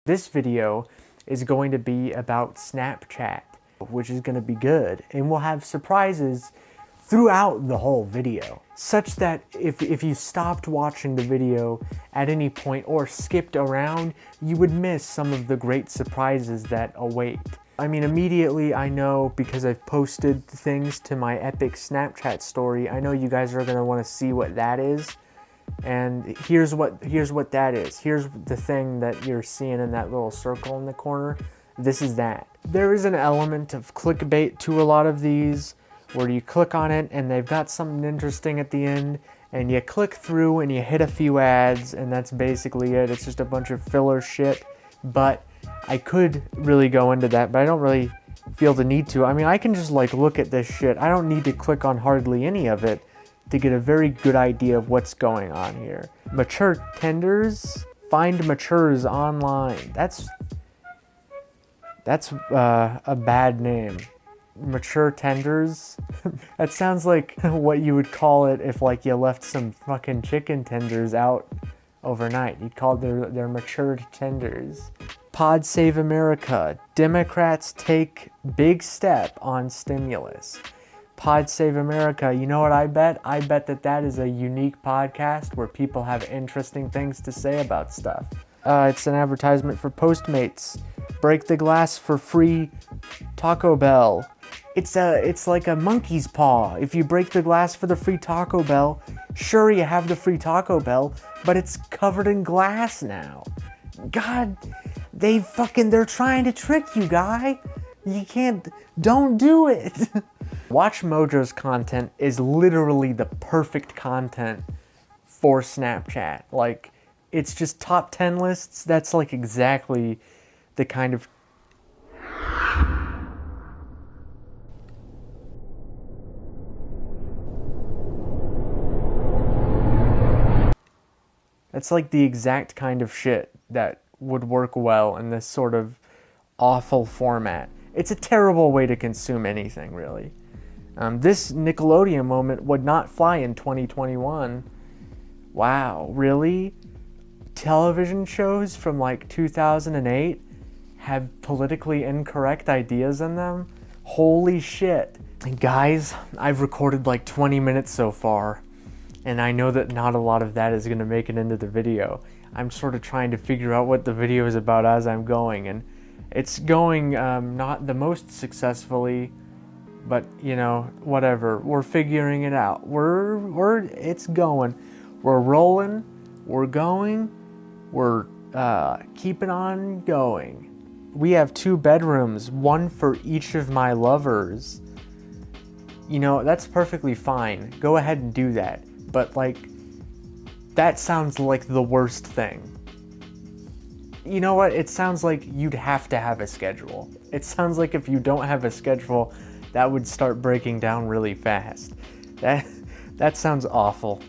This video is going to be about Snapchat, which is going to be good, and we'll have surprises throughout the whole video, such that if you stopped watching the video at any point or skipped around, you would miss some of the great surprises that await. I mean, immediately I know, because I've posted things to my epic Snapchat story, I know you guys are going to want to see what that is. And here's what that is. Here's the thing that you're seeing in that little circle in the corner. This is that. There is an element of clickbait to a lot of these, where you click on it and they've got something interesting at the end, and you click through and you hit a few ads, and that's basically it. It's just a bunch of filler shit. But I could really go into that, but I don't really feel the need to. I mean, I can just like look at this shit. I don't need to click on hardly any of it to get a very good idea of what's going on here. Mature tenders, find matures online. That's a bad name. Mature tenders. That sounds like what you would call it if like you left some fucking chicken tenders out overnight. You'd call their matured tenders. Pod Save America. Democrats take big step on stimulus. Pod Save America, you know what I bet? I bet that is a unique podcast where people have interesting things to say about stuff. It's an advertisement for Postmates. Break the glass for free Taco Bell. It's like a monkey's paw. If you break the glass for the free Taco Bell, sure, you have the free Taco Bell, but it's covered in glass now. God, they're trying to trick you, guy. Don't do it. Watch Mojo's content is literally the perfect content for Snapchat. Like, it's just top 10 lists. That's like exactly the kind of... That's like the exact kind of shit that would work well in this sort of awful format. It's a terrible way to consume anything, really. This Nickelodeon moment would not fly in 2021. Wow, really? Television shows from like 2008 have politically incorrect ideas in them? Holy shit. And guys, I've recorded like 20 minutes so far, and I know that not a lot of that is going to make it into the video. I'm sort of trying to figure out what the video is about as I'm going, and it's going not the most successfully, but you know, whatever. We're figuring it out. It's going. We're rolling. We're going. We're keeping on going. We have 2 bedrooms, one for each of my lovers. You know, that's perfectly fine. Go ahead and do that. But like, that sounds like the worst thing. You know what? It sounds like you'd have to have a schedule. It sounds like if you don't have a schedule, that would start breaking down really fast. That sounds awful.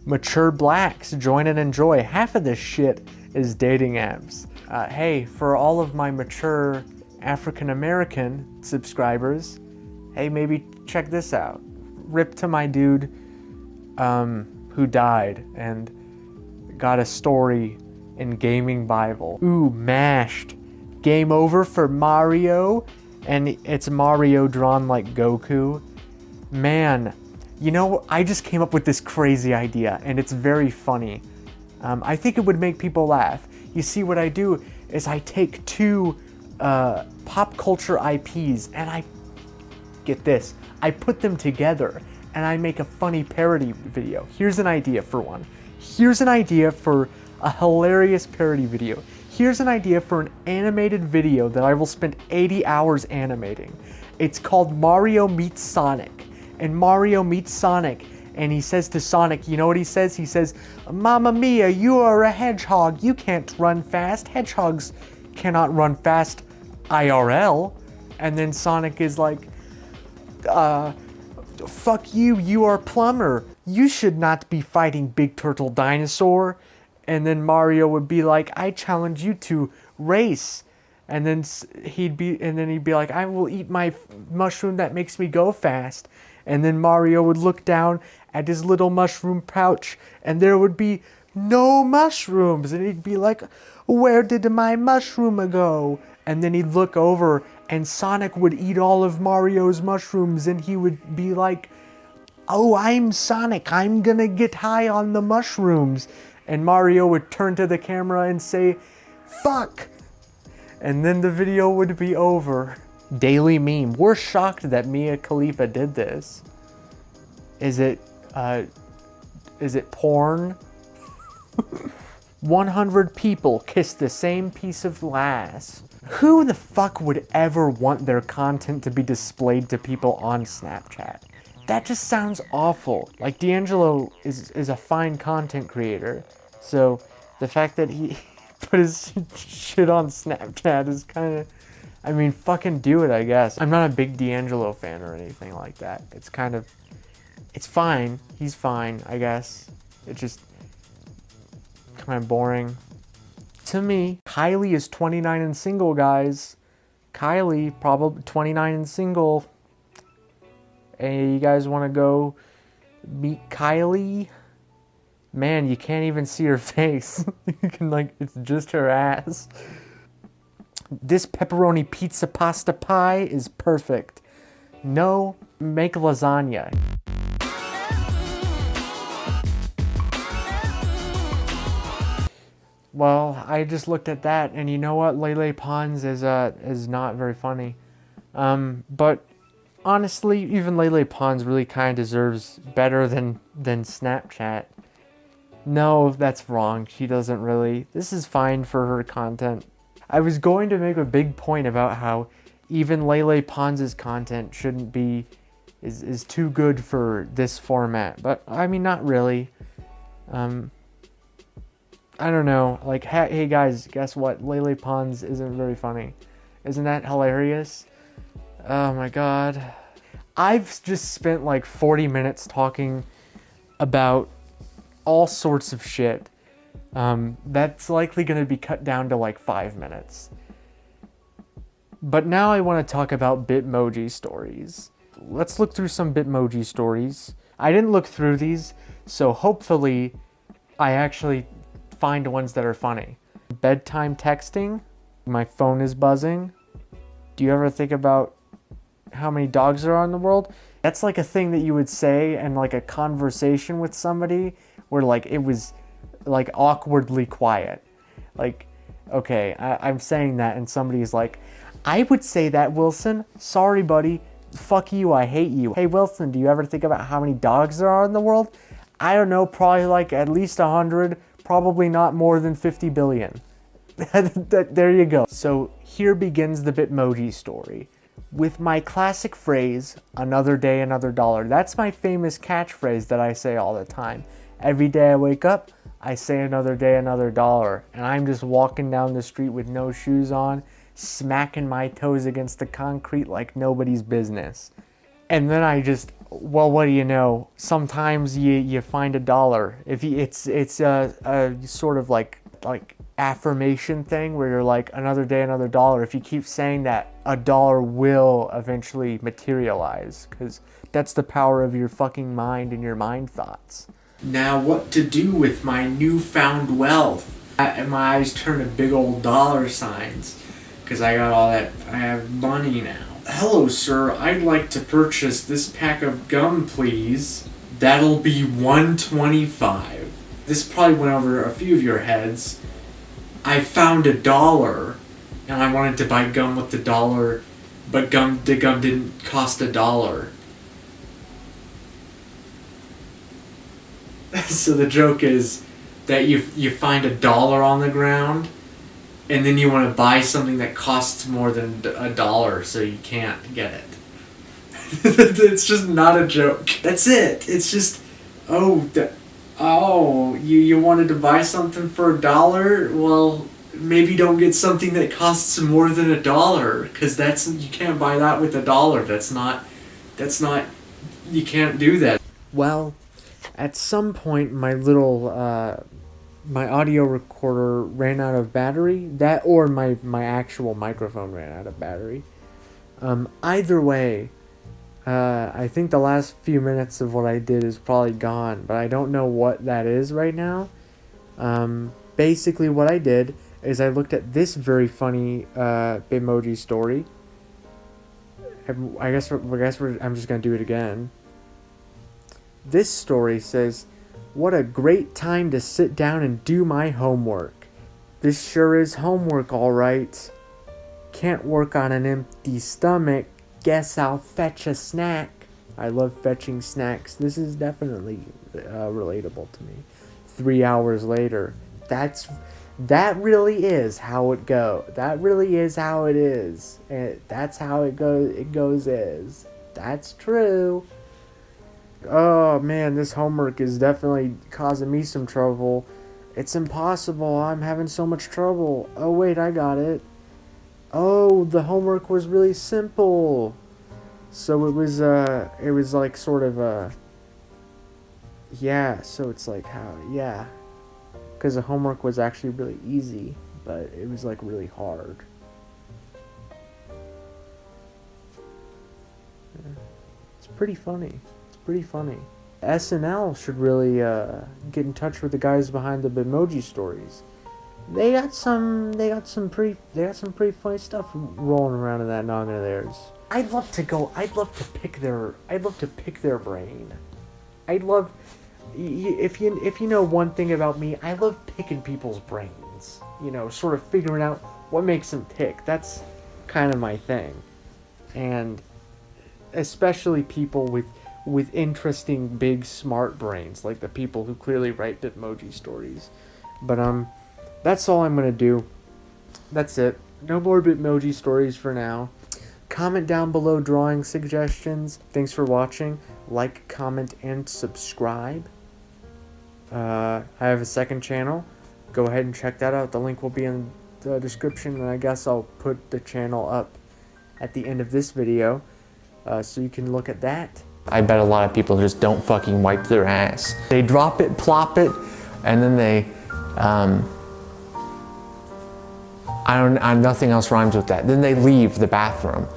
Mature blacks, join and enjoy. Half of this shit is dating apps. Hey, for all of my mature African American subscribers, hey, maybe check this out. Rip to my dude who died and got a story in Gaming Bible. Ooh, mashed. Game over for Mario, and it's Mario drawn like Goku. Man, you know, I just came up with this crazy idea, and it's very funny. I think it would make people laugh. You see, what I do is I take 2 pop culture IPs, and I put them together, and I make a funny parody video. Here's an idea for one. Here's an idea for a hilarious parody video. Here's an idea for an animated video that I will spend 80 hours animating. It's called Mario Meets Sonic. And Mario meets Sonic, and he says to Sonic, you know what he says? He says, "Mamma mia, you are a hedgehog. You can't run fast. Hedgehogs cannot run fast IRL." And then Sonic is like, "Fuck you, you are plumber. You should not be fighting Big Turtle Dinosaur." And then Mario would be like, "I challenge you to race." And then he'd be like, "I will eat my mushroom that makes me go fast." And then Mario would look down at his little mushroom pouch, and there would be no mushrooms. And he'd be like, where did my mushroom go? And then he'd look over and Sonic would eat all of Mario's mushrooms and he would be like, oh, I'm Sonic, I'm gonna get high on the mushrooms. And Mario would turn to the camera and say, fuck. And then the video would be over. Daily meme. We're shocked that Mia Khalifa did this. Is it porn? 100 people kiss the same piece of glass. Who the fuck would ever want their content to be displayed to people on Snapchat? That just sounds awful. Like, D'Angelo is a fine content creator. So the fact that he put his shit on Snapchat is kind of, I mean, fucking do it, I guess. I'm not a big D'Angelo fan or anything like that. It's kind of, it's fine. He's fine, I guess. It's just kind of boring. To me, Kylie is 29 and single, guys. Kylie, probably 29 and single. Hey, you guys want to go meet Kylie? Man, you can't even see her face. You can, like, it's just her ass. This pepperoni pizza pasta pie is perfect. No, make lasagna. Well, I just looked at that, and you know what? Lele Pons is not very funny. But honestly, even Lele Pons really kind of deserves better than Snapchat. No, that's wrong. She doesn't really. This is fine for her content. I was going to make a big point about how even Lele Pons' content shouldn't be, is too good for this format. But, I mean, not really. I don't know. Like, hey guys, guess what? Lele Pons isn't very funny. Isn't that hilarious? Oh my god. I've just spent like 40 minutes talking about all sorts of shit. That's likely going to be cut down to like 5 minutes. But now I want to talk about Bitmoji stories. Let's look through some Bitmoji stories. I didn't look through these, so hopefully I actually find ones that are funny. Bedtime texting. My phone is buzzing. Do you ever think about how many dogs there are in the world? That's like a thing that you would say in like a conversation with somebody where like it was like awkwardly quiet. Like, okay, I'm saying that and somebody's like, I would say that, Wilson. Sorry, buddy. Fuck you, I hate you. Hey, Wilson, do you ever think about how many dogs there are in the world? I don't know, probably like at least 100, probably not more than 50 billion. There you go. So here begins the Bitmoji story. With my classic phrase, another day, another dollar. That's my famous catchphrase that I say all the time. Every day I wake up, I say another day, another dollar. And I'm just walking down the street with no shoes on, smacking my toes against the concrete like nobody's business. And then I just, well, what do you know? Sometimes you find a dollar. If you, it's a sort of like affirmation thing where you're like, another day, another dollar. If you keep saying that, a dollar will eventually materialize, because that's the power of your fucking mind and your mind thoughts. Now what to do with my newfound wealth? And my eyes turn to big old dollar signs, because I got all that, I have money now. Hello sir, I'd like to purchase this pack of gum please. That'll be $1.25. This probably went over a few of your heads. I found $1 and I wanted to buy gum with $1, but the gum didn't cost $1. So the joke is that you find $1 on the ground and then you want to buy something that costs more than $1 so you can't get it. It's just not a joke. That's it. It's just, you wanted to buy something for $1? Well, maybe don't get something that costs more than $1, because you can't buy that with $1. That's not, you can't do that. Well, at some point my little, my audio recorder ran out of battery. That or my actual microphone ran out of battery. Either way, I think the last few minutes of what I did is probably gone, but I don't know what that is right now. Basically what I did is I looked at this very funny Bitmoji story. I guess I'm just gonna do it again. This story says, "What a great time to sit down and do my homework. This sure is homework, all right. Can't work on an empty stomach. Guess I'll fetch a snack." I love fetching snacks. This is definitely relatable to me. 3 hours later. That really is how it go. That really is how it is. And that's how it goes is. That's true. Oh man, this homework is definitely causing me some trouble. It's impossible. I'm having so much trouble. Oh wait, I got it. Oh, the homework was really simple. So it was like sort of yeah, so it's like how, yeah. Because the homework was actually really easy, but it was like really hard. Yeah. It's pretty funny. It's pretty funny. SNL should really get in touch with the guys behind the Bitmoji stories. They got some pretty funny stuff rolling around in that noggin of theirs. I'd love to pick their brain. If you know one thing about me, I love picking people's brains. You know, sort of figuring out what makes them tick. That's kind of my thing. And especially people with interesting, big, smart brains, like the people who clearly write Bitmoji stories. But that's all I'm gonna do. That's it. No more Bitmoji stories for now. Comment down below drawing suggestions. Thanks for watching. Like, comment, and subscribe. I have a second channel. Go ahead and check that out. The link will be in the description, and I guess I'll put the channel up at the end of this video, so you can look at that. I bet a lot of people just don't fucking wipe their ass. They drop it, plop it, and then they, nothing else rhymes with that. Then they leave the bathroom.